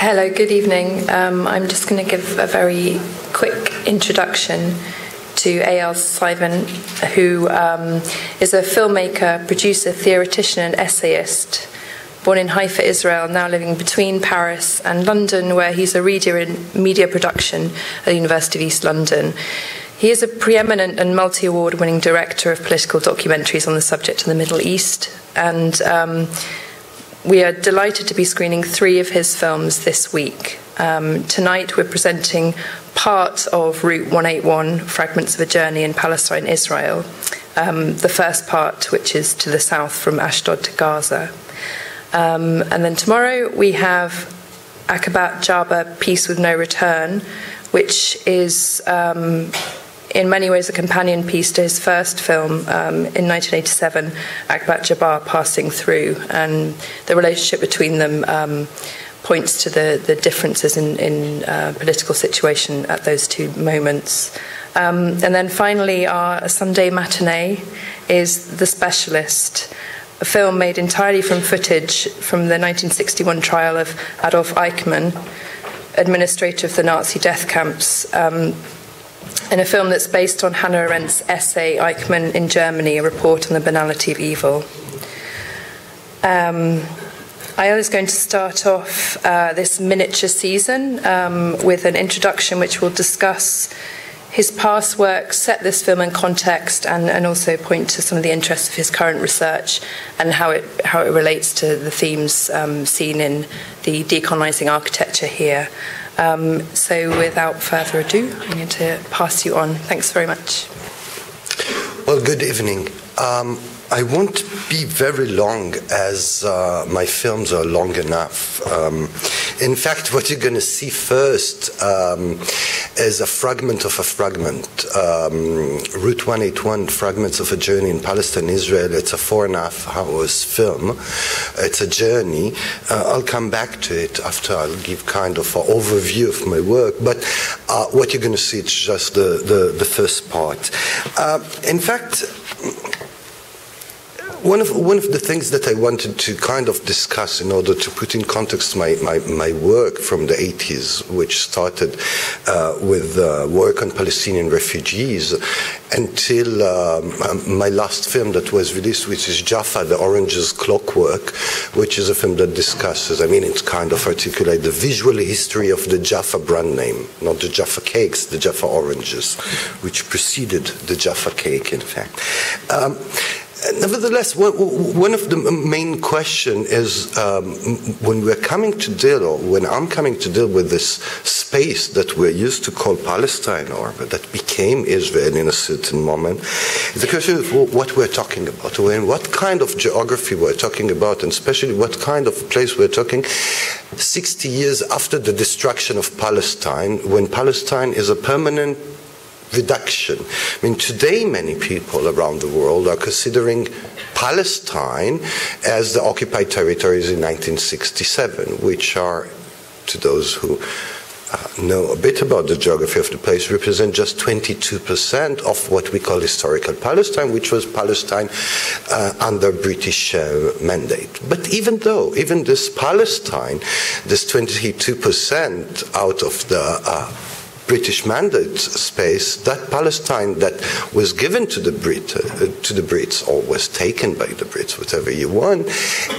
Hello, good evening. I'm just going to give a very quick introduction to Eyal Sivan, who is a filmmaker, producer, theoretician and essayist, born in Haifa, Israel, now living between Paris and London, where he's a reader in media production at the University of East London. He is a preeminent and multi-award winning director of political documentaries on the subject of the Middle East, and we are delighted to be screening 3 of his films this week. Tonight we're presenting part of Route 181, Fragments of a Journey in Palestine, Israel, the first part, which is to the south from Ashdod to Gaza. And then tomorrow we have Akabat Jabba, Peace with No Return, which is in many ways a companion piece to his first film in 1987, Akabat Jabbar, Passing Through, and the relationship between them points to the differences in political situation at those 2 moments. And then finally, our Sunday matinee is The Specialist, a film made entirely from footage from the 1961 trial of Adolf Eichmann, administrator of the Nazi death camps, in a film that's based on Hannah Arendt's essay, Eichmann in Germany, a report on the banality of evil. Eyal is going to start off this miniature season with an introduction which will discuss his past work, set this film in context, and also point to some of the interests of his current research and how it relates to the themes seen in the decolonizing architecture here. So without further ado, I'm going to pass you on. Thanks very much. Well, good evening. I won't be very long, as my films are long enough. In fact, what you're going to see first is a fragment of a fragment. Route 181, Fragments of a Journey in Palestine, Israel. It's a 4.5 hours film. It's a journey. I'll come back to it after I'll give kind of an overview of my work. But what you're going to see is just the first part. In fact, one of the things that I wanted to kind of discuss in order to put in context my work from the 80s, which started with work on Palestinian refugees until my last film that was released, which is Jaffa, The Orange's Clockwork, which is a film that discusses, it's kind of articulate the visual history of the Jaffa brand name, not the Jaffa cakes, the Jaffa oranges, which preceded the Jaffa cake, in fact. Nevertheless, one of the main question is when we're coming to deal, or when I'm coming to deal with this space that we're used to call Palestine, or that became Israel in a certain moment, the question is what we're talking about, and what kind of geography we're talking about, and especially what kind of place we're talking 60 years after the destruction of Palestine, when Palestine is a permanent reduction. Today many people around the world are considering Palestine as the occupied territories in 1967, which are, to those who know a bit about the geography of the place, represent just 22% of what we call historical Palestine, which was Palestine under British mandate. But even this Palestine, this 22% out of the British mandate space, that Palestine that was given to the Brits, or was taken by the Brits, whatever you want,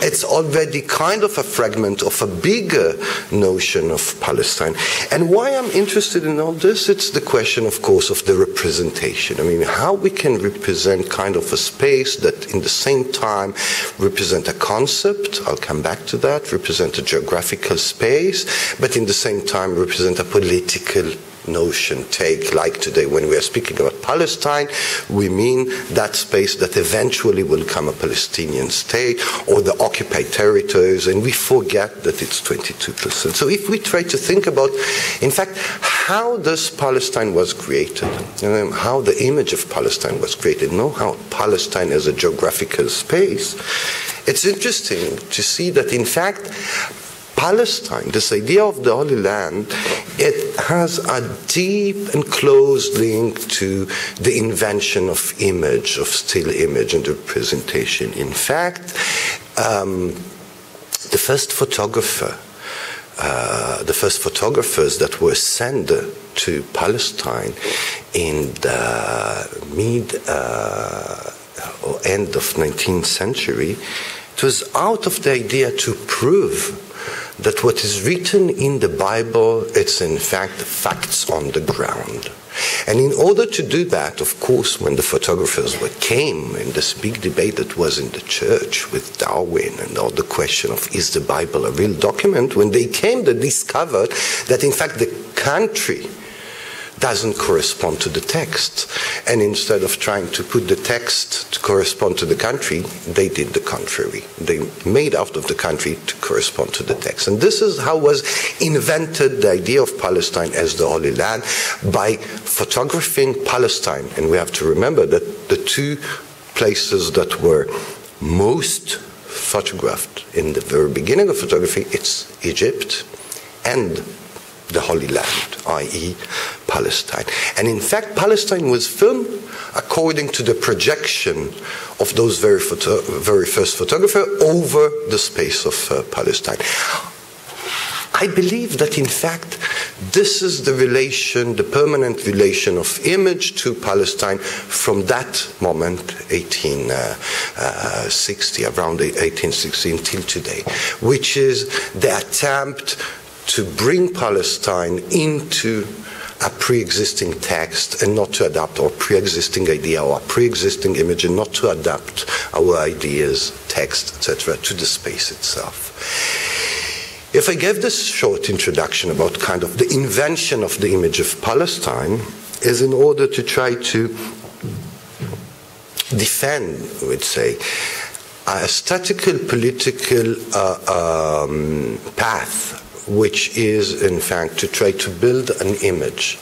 it's already kind of a fragment of a bigger notion of Palestine. And why I'm interested in all this, it's the question, of course, of the representation. How we can represent kind of a space that in the same time represent a concept, I'll come back to that, represent a geographical space, but in the same time represent a political notion, take, like today when we are speaking about Palestine, we mean that space that eventually will become a Palestinian state, or the occupied territories, and we forget that it's 22%. So if we try to think about, in fact, how this Palestine was created, how the image of Palestine was created, how Palestine as a geographical space, it's interesting to see that, in fact, Palestine, this idea of the Holy Land, it has a deep and close link to the invention of image, of still image and representation. In fact, the first photographer first photographers that were sent to Palestine in the or end of 19th century, it was out of the idea to prove that what is written in the Bible, it's in fact facts on the ground. And in order to do that, of course, when the photographers came in this big debate that was in the church with Darwin and all the question of is the Bible a real document, when they came, they discovered that in fact the country doesn't correspond to the text. And instead of trying to put the text to correspond to the country, they did the contrary. They made out of the country to correspond to the text. And this is how was invented the idea of Palestine as the Holy Land, by photographing Palestine. And we have to remember that the two places that were most photographed in the very beginning of photography, it's Egypt and the Holy Land, i.e. Palestine. And in fact, Palestine was filmed according to the projection of those very first photographers over the space of Palestine. I believe that in fact, this is the relation, the permanent relation of image to Palestine from that moment, 1860, around 1860 until today, which is the attempt to bring Palestine into a pre-existing text and not to adapt our pre-existing idea or a pre-existing image, and not to adapt our ideas, text, etc. to the space itself. If I gave this short introduction about kind of the invention of the image of Palestine, is in order to try to defend, I would say, a statical political path, which is, in fact, to try to build an image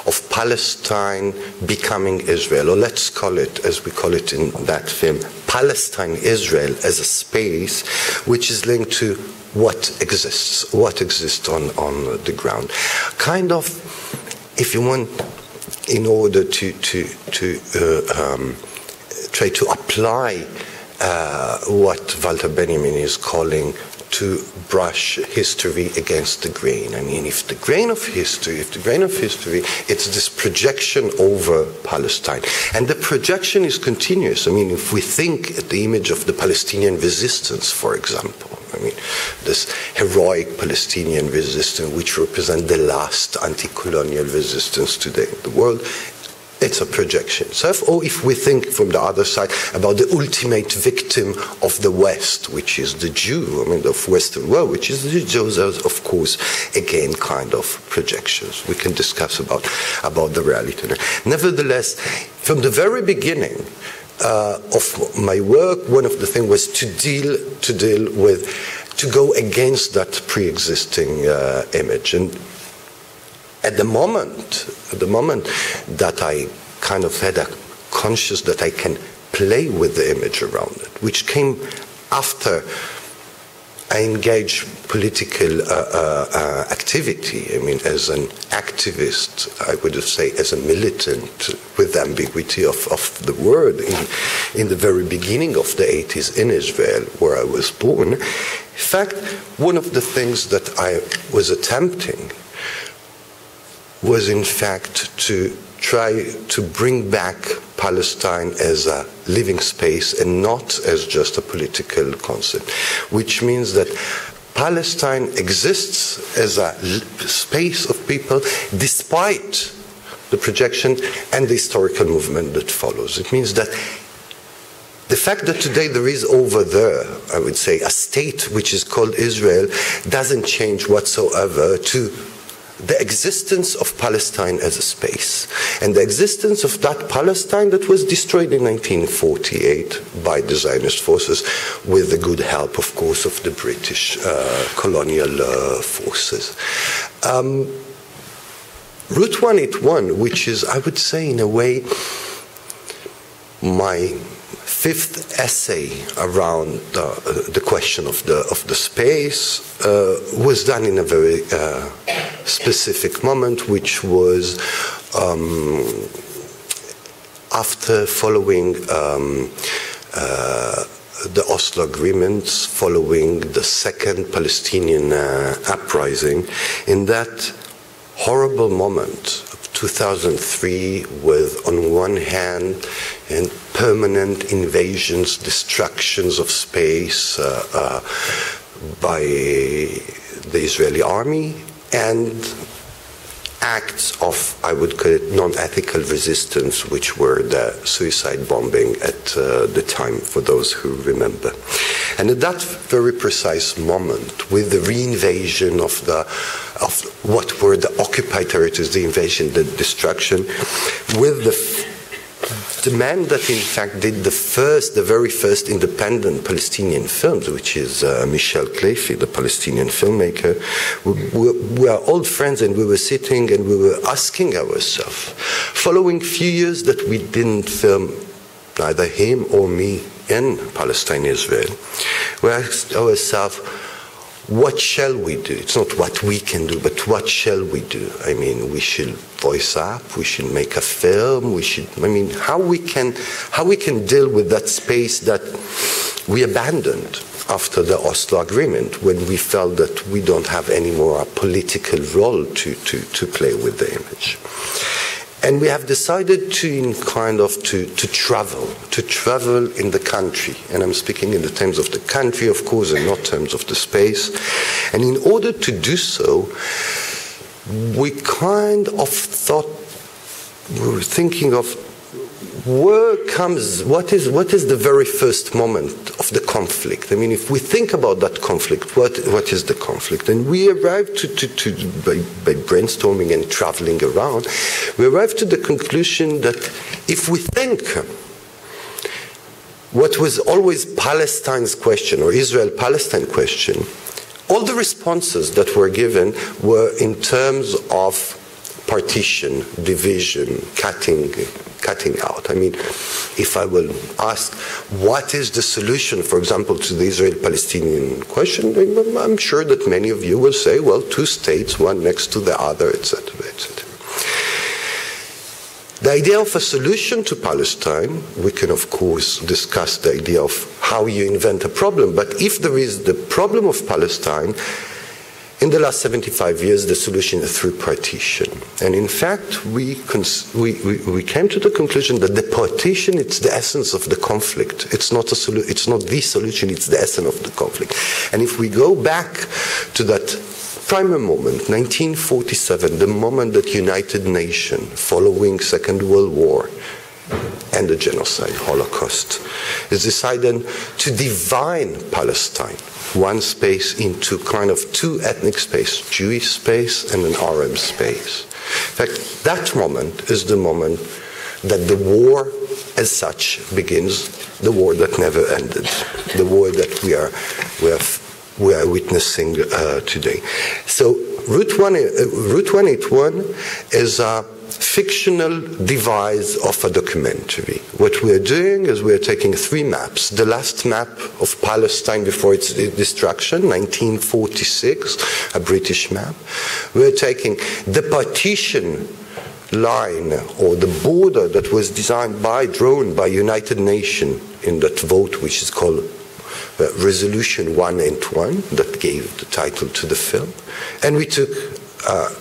of Palestine becoming Israel, or let's call it, as we call it in that film, Palestine-Israel as a space which is linked to what exists on the ground. Kind of, if you want, in order to try to apply what Walter Benjamin is calling to brush history against the grain. I mean, if the grain of history, it's this projection over Palestine. And the projection is continuous. I mean, if we think at the image of the Palestinian resistance, for example, I mean, this heroic Palestinian resistance, which represents the last anti-colonial resistance today in the world, it's a projection. So if we think from the other side about the ultimate victim of the West, which is the Jew, I mean, of Western world, which is the Jews, of course, again, kind of projections. We can discuss about the reality. Nevertheless, from the very beginning of my work, one of the things was to go against that pre-existing image. And at the moment that I kind of had a conscious that I can play with the image around it, which came after I engaged political activity. I mean, as an activist, I would say as a militant, with the ambiguity of the word, in the very beginning of the 80s in Israel, where I was born. In fact, one of the things that I was attempting was in fact to try to bring back Palestine as a living space and not as just a political concept, which means that Palestine exists as a space of people despite the projection and the historical movement that follows. It means that the fact that today there is over there, I would say, a state which is called Israel doesn't change whatsoever to the existence of Palestine as a space, and the existence of that Palestine that was destroyed in 1948 by the Zionist forces, with the good help, of course, of the British colonial forces. Route 181, which is, I would say, in a way, my fifth essay around the question of the space, was done in a very specific moment, which was after following the Oslo agreements following the second Palestinian uprising, in that horrible moment of 2003 with, on one hand, and permanent invasions, destructions of space by the Israeli army, and acts of, I would call it, non-ethical resistance, which were the suicide bombing at the time, for those who remember. And at that very precise moment, with the reinvasion of what were the occupied territories, the invasion, the destruction, with the man that in fact did the very first independent Palestinian films, which is Michel Clayfi, the Palestinian filmmaker. We are old friends, and we were sitting and we were asking ourselves, following few years that we didn't film neither him or me in Palestine, Israel, we asked ourselves, what shall we do? It's not what we can do, but what shall we do? I mean, we should voice up, we should make a film, how we can deal with that space that we abandoned after the Oslo agreement, when we felt that we don't have any more a political role to play with the image. And we have decided to travel in the country. And I'm speaking in the terms of the country, of course, and not terms of the space. And in order to do so, we kind of thought, we were thinking of what is the very first moment of the conflict? I mean, if we think about that conflict, what is the conflict? And we arrived by brainstorming and traveling around, we arrived to the conclusion that if we think what was always Palestine's question, or Israel-Palestine question, all the responses that were given were in terms of partition, division, cutting out. I mean, if I will ask, what is the solution, for example, to the Israel-Palestinian question, I'm sure that many of you will say, well, two states, one next to the other, etc., etc. The idea of a solution to Palestine, we can of course discuss the idea of how you invent a problem, but if there is the problem of Palestine, in the last 75 years, the solution is through partition. And in fact, we came to the conclusion that the partition, it's the essence of the conflict. It's not the solution, it's the essence of the conflict. And if we go back to that primer moment, 1947, the moment that United Nations, following Second World War, and the genocide, Holocaust, is decided to divide Palestine, one space, into kind of two ethnic space, Jewish space and an Arab space. In fact, that moment is the moment that the war as such begins, the war that never ended, the war that we are witnessing today. So Route 181 is a fictional device of a documentary. What we are doing is we are taking three maps. The last map of Palestine before its destruction, 1946, a British map. We are taking the partition line or the border that was drawn by United Nations in that vote, which is called Resolution 181, that gave the title to the film. And we took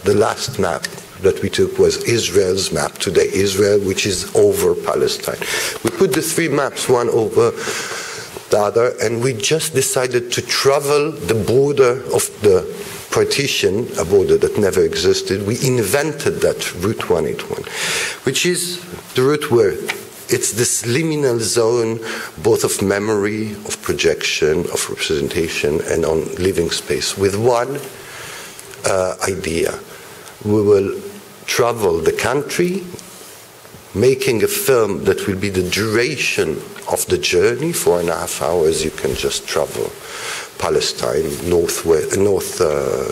the last map that we took was Israel's map today, Israel, which is over Palestine. We put the three maps one over the other, and we just decided to travel the border of the partition, a border that never existed. We invented that Route 181, which is the route where it's this liminal zone, both of memory, of projection, of representation, and on living space, with one idea. We will travel the country, making a film that will be the duration of the journey. 4.5 hours, you can just travel Palestine, north,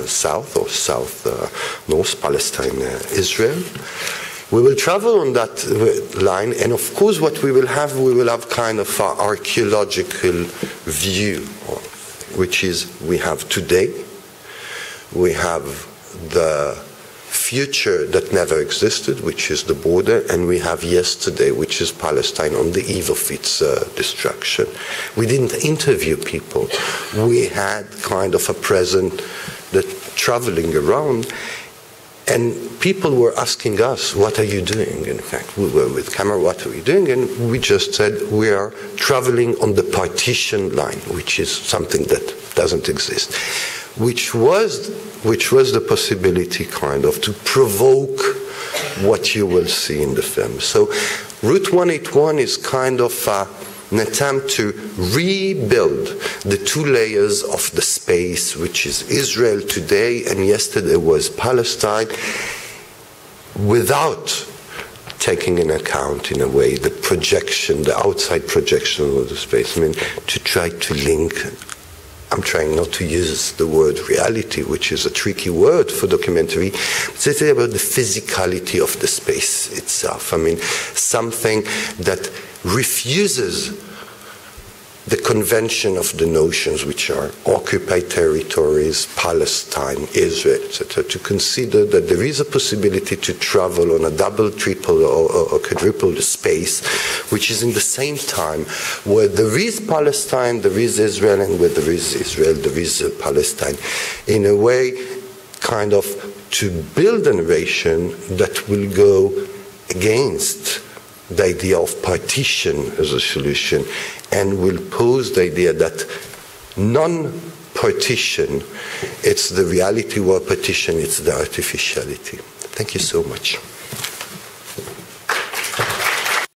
south, or south-north, Palestine, Israel. We will travel on that line, and of course what we will have kind of an archaeological view, which is we have today, we have the future that never existed, which is the border, and we have yesterday, which is Palestine on the eve of its destruction. We didn't interview people. We had kind of a present that traveling around, and people were asking us, what are you doing? In fact, we were with camera, what are we doing? And we just said, we are traveling on the partition line, which is something that doesn't exist, which was the possibility kind of to provoke what you will see in the film. So Route 181 is kind of an attempt to rebuild the two layers of the space, which is Israel today and yesterday was Palestine, without taking into account, in a way, the projection, the outside projection of the space. I mean, to try to link, I'm trying not to use the word reality, which is a tricky word for documentary. It's about the physicality of the space itself. I mean, something that refuses the convention of the notions which are occupied territories, Palestine, Israel, etc., to consider that there is a possibility to travel on a double, triple, or quadruple space, which is in the same time where there is Palestine, there is Israel, and where there is Israel, there is Palestine. In a way, kind of to build a narration that will go against the idea of partition as a solution, and will pose the idea that non-partition, it's the reality, where partition, it's the artificiality. Thank you so much.